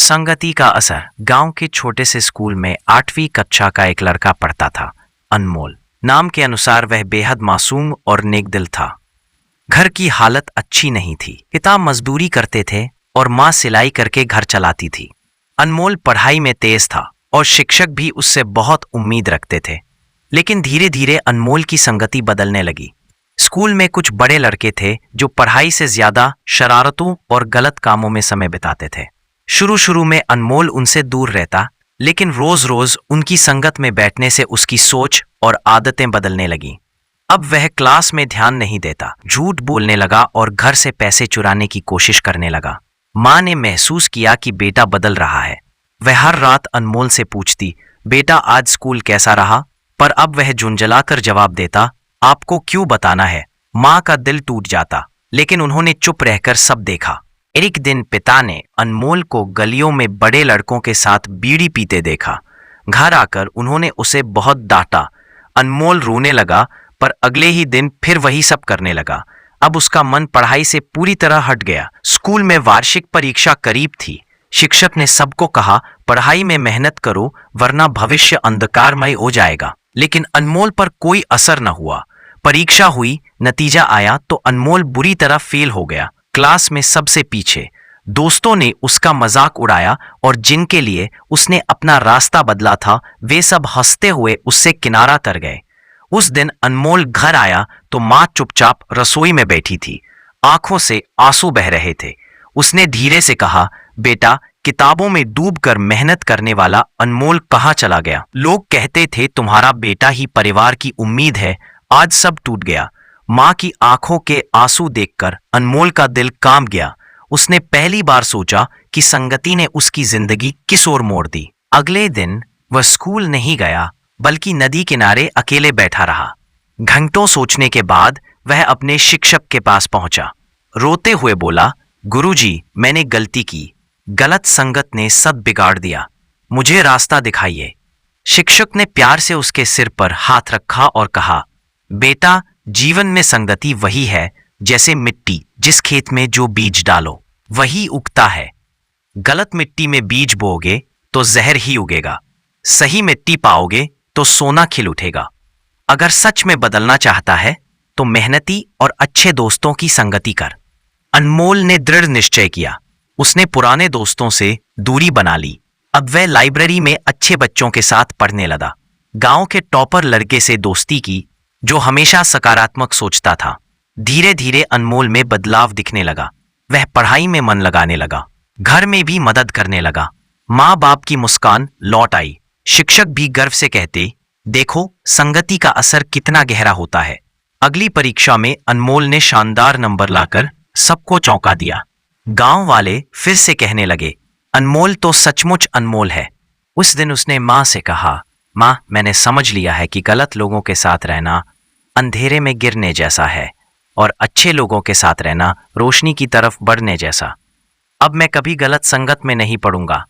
संगति का असर। गांव के छोटे से स्कूल में 8वीं कक्षा का एक लड़का पढ़ता था। अनमोल नाम के अनुसार वह बेहद मासूम और नेकदिल था। घर की हालत अच्छी नहीं थी। पिता मजदूरी करते थे और माँ सिलाई करके घर चलाती थी। अनमोल पढ़ाई में तेज था और शिक्षक भी उससे बहुत उम्मीद रखते थे। लेकिन धीरे धीरे अनमोल की संगति बदलने लगी। स्कूल में कुछ बड़े लड़के थे जो पढ़ाई से ज्यादा शरारतों और गलत कामों में समय बिताते थे। शुरू शुरू में अनमोल उनसे दूर रहता, लेकिन रोज रोज उनकी संगत में बैठने से उसकी सोच और आदतें बदलने लगीं। अब वह क्लास में ध्यान नहीं देता, झूठ बोलने लगा और घर से पैसे चुराने की कोशिश करने लगा। माँ ने महसूस किया कि बेटा बदल रहा है। वह हर रात अनमोल से पूछती, बेटा आज स्कूल कैसा रहा? पर अब वह झुंझलाकर जवाब देता, आपको क्यों बताना है? माँ का दिल टूट जाता, लेकिन उन्होंने चुप रहकर सब देखा। एक दिन पिता ने अनमोल को गलियों में बड़े लड़कों के साथ बीड़ी पीते देखा। घर आकर उन्होंने उसे बहुत डांटा। अनमोल रोने लगा, पर अगले ही दिन फिर वही सब करने लगा। अब उसका मन पढ़ाई से पूरी तरह हट गया। स्कूल में वार्षिक परीक्षा करीब थी। शिक्षक ने सबको कहा, पढ़ाई में मेहनत करो वरना भविष्य अंधकारमय हो जाएगा। लेकिन अनमोल पर कोई असर न हुआ। परीक्षा हुई, नतीजा आया तो अनमोल बुरी तरह फेल हो गया। क्लास में सबसे पीछे। दोस्तों ने उसका मजाक उड़ाया और जिनके लिए उसने अपना रास्ता बदला था वे सब हंसते हुए उससे किनारा कर गए। उस दिन अनमोल घर आया तो माँ चुपचाप रसोई में बैठी थी। आंखों से आंसू बह रहे थे। उसने धीरे से कहा, बेटा किताबों में डूबकर मेहनत करने वाला अनमोल कहाँ चला गया? लोग कहते थे तुम्हारा बेटा ही परिवार की उम्मीद है, आज सब टूट गया। माँ की आंखों के आंसू देखकर अनमोल का दिल कांप गया। उसने पहली बार सोचा कि संगति ने उसकी जिंदगी किस ओर मोड़ दी। अगले दिन वह स्कूल नहीं गया, बल्कि नदी किनारे अकेले बैठा रहा। घंटों सोचने के बाद वह अपने शिक्षक के पास पहुंचा। रोते हुए बोला, गुरुजी, मैंने गलती की। गलत संगत ने सब बिगाड़ दिया। मुझे रास्ता दिखाइए। शिक्षक ने प्यार से उसके सिर पर हाथ रखा और कहा, बेटा जीवन में संगति वही है जैसे मिट्टी, जिस खेत में जो बीज डालो वही उगता है। गलत मिट्टी में बीज बोओगे तो जहर ही उगेगा। सही मिट्टी पाओगे तो सोना खिल उठेगा। अगर सच में बदलना चाहता है तो मेहनती और अच्छे दोस्तों की संगति कर। अनमोल ने दृढ़ निश्चय किया। उसने पुराने दोस्तों से दूरी बना ली। अब वह लाइब्रेरी में अच्छे बच्चों के साथ पढ़ने लगा। गांव के टॉपर लड़के से दोस्ती की जो हमेशा सकारात्मक सोचता था। धीरे धीरे अनमोल में बदलाव दिखने लगा। वह पढ़ाई में मन लगाने लगा, घर में भी मदद करने लगा। माँ बाप की मुस्कान लौट आई। शिक्षक भी गर्व से कहते, देखो संगति का असर कितना गहरा होता है। अगली परीक्षा में अनमोल ने शानदार नंबर लाकर सबको चौंका दिया। गांव वाले फिर से कहने लगे, अनमोल तो सचमुच अनमोल है। उस दिन उसने माँ से कहा, माँ मैंने समझ लिया है कि गलत लोगों के साथ रहना अंधेरे में गिरने जैसा है और अच्छे लोगों के साथ रहना रोशनी की तरफ बढ़ने जैसा। अब मैं कभी गलत संगत में नहीं पड़ूंगा।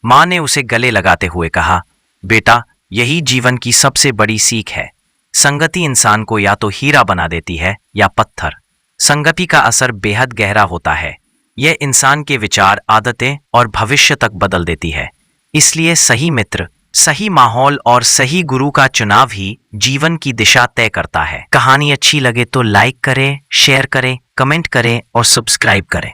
माँ ने उसे गले लगाते हुए कहा, बेटा यही जीवन की सबसे बड़ी सीख है। संगति इंसान को या तो हीरा बना देती है या पत्थर। संगति का असर बेहद गहरा होता है। यह इंसान के विचार, आदतें और भविष्य तक बदल देती है। इसलिए सही मित्र, सही माहौल और सही गुरु का चुनाव ही जीवन की दिशा तय करता है। कहानी अच्छी लगे तो लाइक करें, शेयर करें, कमेंट करें और सब्सक्राइब करें।